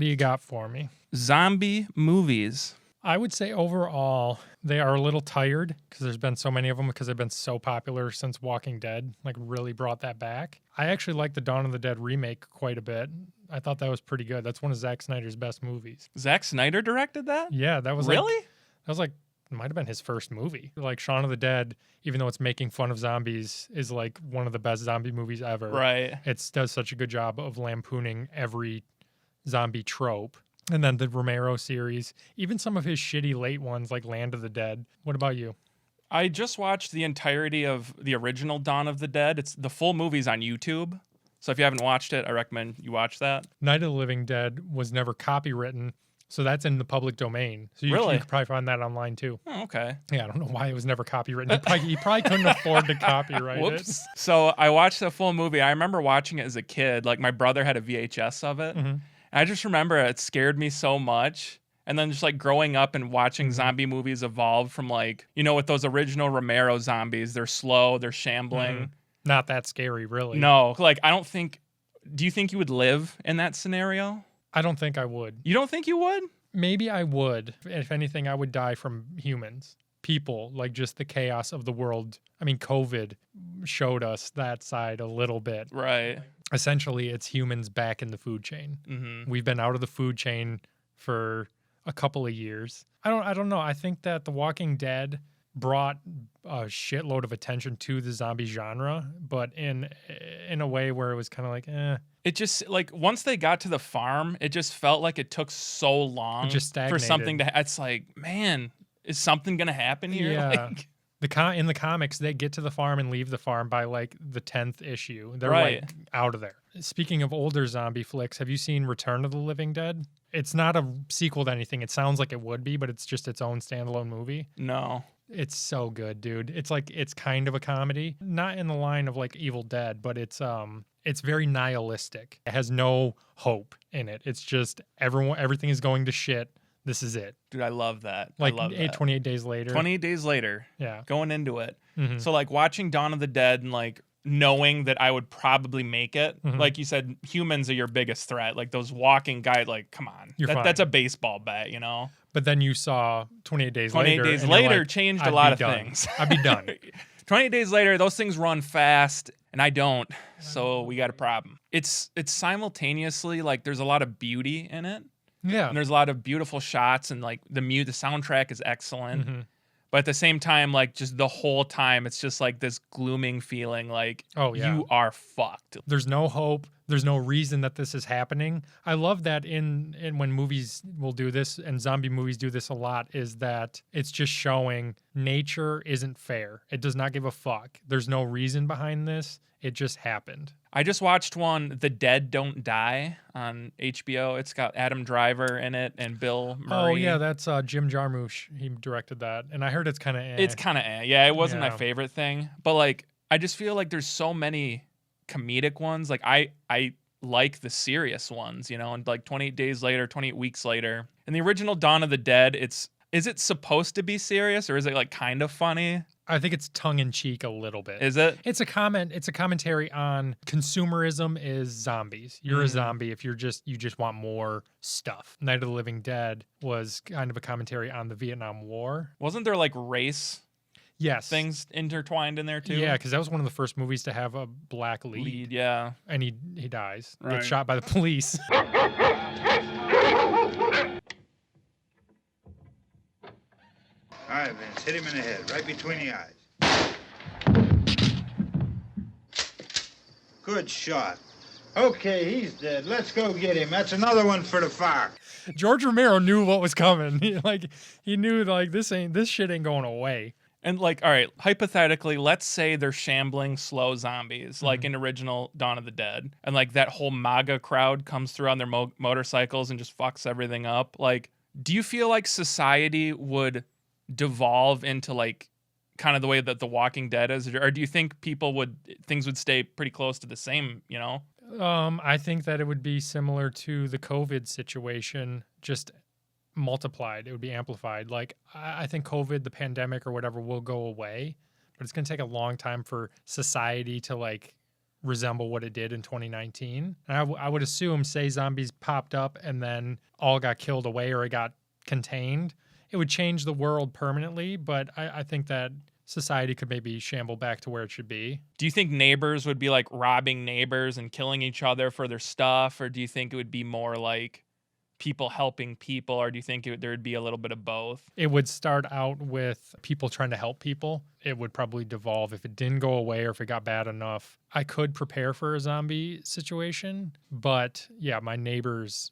do you got for me? Zombie movies. I would say overall, they are a little tired because there's been so many of them because they've been so popular since Walking Dead, like really brought that back. I actually like the Dawn of the Dead remake quite a bit. I thought that was pretty good. That's one of Zack Snyder's best movies. Zack Snyder directed that? Yeah, that was Really? it might have been his first movie. Like Shaun of the Dead, even though it's making fun of zombies, is like one of the best zombie movies ever. Right. It does such a good job of lampooning every zombie trope. And then the Romero series, even some of his shitty late ones like Land of the Dead. What about you? I just watched the entirety of the original Dawn of the Dead. It's the full movie's on YouTube. So if you haven't watched it, I recommend you watch that. Night of the Living Dead was never copywritten, so that's in the public domain. So you Really? could probably find that online too. Oh, okay. Yeah, I don't know why it was never copywritten. He probably couldn't afford to copyright Whoops. So I watched the full movie. I remember watching it as a kid. Like my brother had a VHS of it. Mhm. I just remember it scared me so much. And then just like growing up and watching zombie movies evolve from like, with those original Romero zombies, they're slow, they're shambling. it. Not that scary, really. No, like do you think you would live in that scenario? I don't think I would. You don't think you would? Maybe I would. If anything, I would die from humans. People, like just the chaos of the world. I mean, COVID showed us that side a little bit. Right. Essentially, it's humans back in the food chain. Mm-hmm. We've been out of the food chain for a couple of years. I don't know. I think that The Walking Dead brought a shitload of attention to the zombie genre, but in a way where it was kind of like, It just like once they got to the farm, it just felt like it took so long It just for stagnated. something to. It's like, man, is something gonna happen here? Yeah. Like, in the comics, they get to the farm and leave the farm by like the 10th issue. They're Right. like out of there. Speaking of older zombie flicks, have you seen Return of the Living Dead? It's not a sequel to anything. It sounds like it would be, but it's just its own standalone movie. no. It's so good, dude. It's kind of a comedy, not in the line of like Evil Dead, but it's very nihilistic. It has no hope in it. It's just everything is going to shit. This is it. Dude, I love that. Like I love that. 28 days later. 28 days later, Yeah. going into it. Mhm. So like watching Dawn of the Dead and like knowing that I would probably make it. Mhm. Like you said, humans are your biggest threat. Like those walking guys, like, come on. You're fine. That's a baseball bat, But then you saw 28 days 28 later. days and you're later like, changed I'd a lot be of done. things. I'd be done. 28 days later, those things run fast, and I don't. So we got a problem. It's simultaneously like there's a lot of beauty in it, Yeah. and there's a lot of beautiful shots, and like the soundtrack is excellent. Mhm. But at the same time, like just the whole time, it's just like this glooming feeling, like Oh, yeah. you are fucked. There's no hope. There's no reason that this is happening. I love that in when movies will do this, and zombie movies do this a lot, is that it's just showing nature isn't fair. It does not give a fuck. There's no reason behind this. It just happened. I just watched one, The Dead Don't Die, on HBO. It's got Adam Driver in it and Bill Murray. Oh yeah, that's Jim Jarmusch. He directed that, and I heard it's kind of. It's kind of yeah. It wasn't my Yeah. favorite thing, but like I just feel like there's so many comedic ones. Like I like the serious ones, and like 28 days later, 28 weeks later. In the original Dawn of the Dead, is it supposed to be serious or is it like kind of funny? I think it's tongue in cheek a little bit. Is it? It's a commentary on consumerism is zombies. You're a zombie if you just want more stuff. Night of the Living Dead was kind of a commentary on the Vietnam War. Wasn't there like race Yes. things intertwined in there too? Yeah, because that was one of the first movies to have a black lead. Yeah. And he dies. Right. Gets shot by the police. All right, Vince, hit him in the head, right between the eyes. Good shot. Okay, he's dead. Let's go get him. That's another one for the fire. George Romero knew what was coming. He knew this shit ain't going away. And like, all right, hypothetically, let's say they're shambling slow zombies, like in original Dawn of the Dead, and like that whole MAGA crowd comes through on their motorcycles and just fucks everything up. Like, do you feel like society would devolve into like kind of the way that The Walking Dead is, or do you think things would stay pretty close to the same? I think that it would be similar to the COVID situation, just multiplied. It would be amplified. Like, I think COVID, the pandemic or whatever, will go away, but it's going to take a long time for society to like resemble what it did in 2019. And I would assume, say zombies popped up and then all got killed away or it got contained, it would change the world permanently. But I think that society could maybe shamble back to where it should be. Do you think neighbors would be like robbing neighbors and killing each other for their stuff? Or do you think it would be more like people helping people? Or do you think there would be a little bit of both? It would start out with people trying to help people. It would probably devolve if it didn't go away or if it got bad enough. I could prepare for a zombie situation, but yeah, my neighbors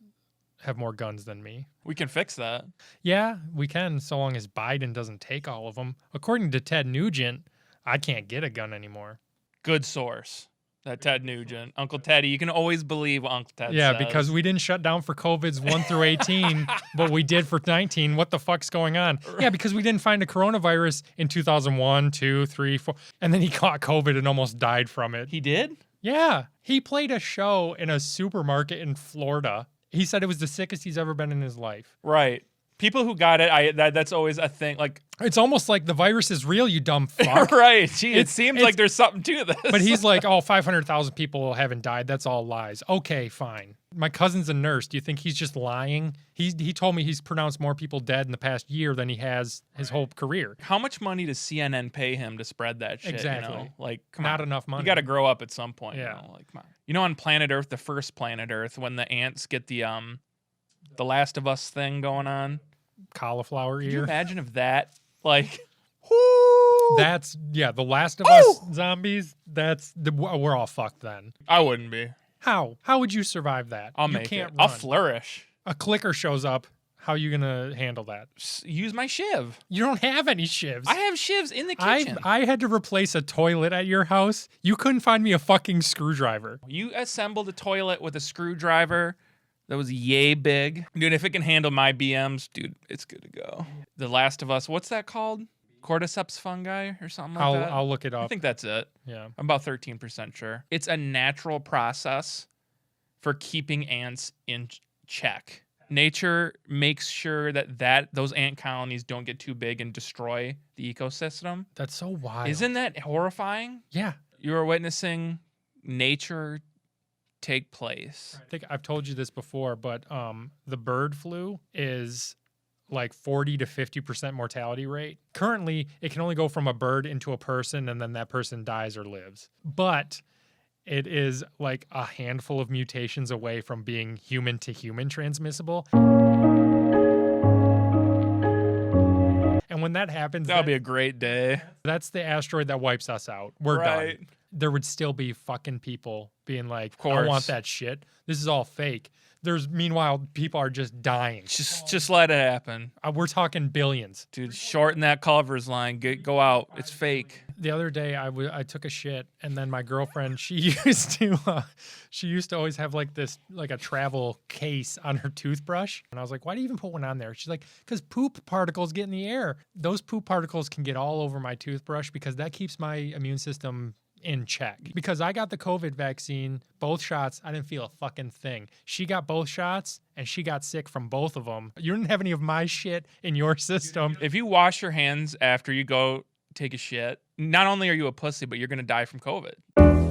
have more guns than me. We can fix that. Yeah, we can, so long as Biden doesn't take all of them. According to Ted Nugent, I can't get a gun anymore. Good source. That Ted Nugent. Uncle Teddy. You can always believe what Uncle Ted Yeah, says. because we didn't shut down for COVIDs 1 through 18, but we did for 19. What the fuck's going on? Yeah, because we didn't find a coronavirus in 2001, 2, 3, 4. And then he caught COVID and almost died from it. He did? Yeah, he played a show in a supermarket in Florida. He said it was the sickest he's ever been in his life. Right. People who got it, that's always a thing. Like, It's almost like the virus is real, you dumb fuck. right. Gee, it It's- seems it's- like there's something to this. But he's like, oh, 500,000 people haven't died. That's all lies. Okay, fine. My cousin's a nurse. Do you think he's just lying? He told me he's pronounced more people dead in the past year than he has his whole career. How much money does CNN pay him to spread that shit? Exactly. You know? Like, come Not on. enough money. You got to grow up at some point. Yeah. You know? Like, come on. You know, on Planet Earth, the first Planet Earth, when the ants get the Last of Us thing going on. Cauliflower Can you ear. imagine if that, like, whoo, That's, yeah, the Last of Us zombies, we're all fucked then. I wouldn't be. How? How would you survive that? I'll You make can't it. I'll run. flourish. A clicker shows up. How are you going to handle that? Use my shiv. You don't have any shivs. I have shivs in the kitchen. I had to replace a toilet at your house. You couldn't find me a fucking screwdriver. You assembled a toilet with a screwdriver that was yay big. Dude, if it can handle my BMs, dude, it's good to go. The Last of Us, what's that called? Cordyceps fungi or something like that? I'll look it I up. think that's it. Yeah. I'm about 13% sure. It's a natural process for keeping ants in check. Nature makes sure that those ant colonies don't get too big and destroy the ecosystem. That's so wild. Isn't that horrifying? Yeah. You are witnessing nature take place. I think I've told you this before, but the bird flu is like 40 to 50% mortality rate. Currently, it can only go from a bird into a person and then that person dies or lives. But it is like a handful of mutations away from being human to human transmissible. And when that happens, That'll be a great day. that's the asteroid that wipes us out. We're Right. done. There would still be fucking people being like, I course. want that shit. This is all fake. Meanwhile, people are just dying. Just let it happen. We're talking billions. Dude, shorten that Culver's line. Go out. It's fake. The other day, I took a shit, and then my girlfriend, she used to always have like a travel case on her toothbrush, and I was like, why do you even put one on there? She's like, because poop particles get in the air. Those poop particles can get all over my toothbrush because that keeps my immune system in check. Because I got the COVID vaccine, both shots, I didn't feel a fucking thing. She got both shots and she got sick from both of them. You didn't have any of my shit in your system. If you wash your hands after you go take a shit, not only are you a pussy, but you're going to die from COVID.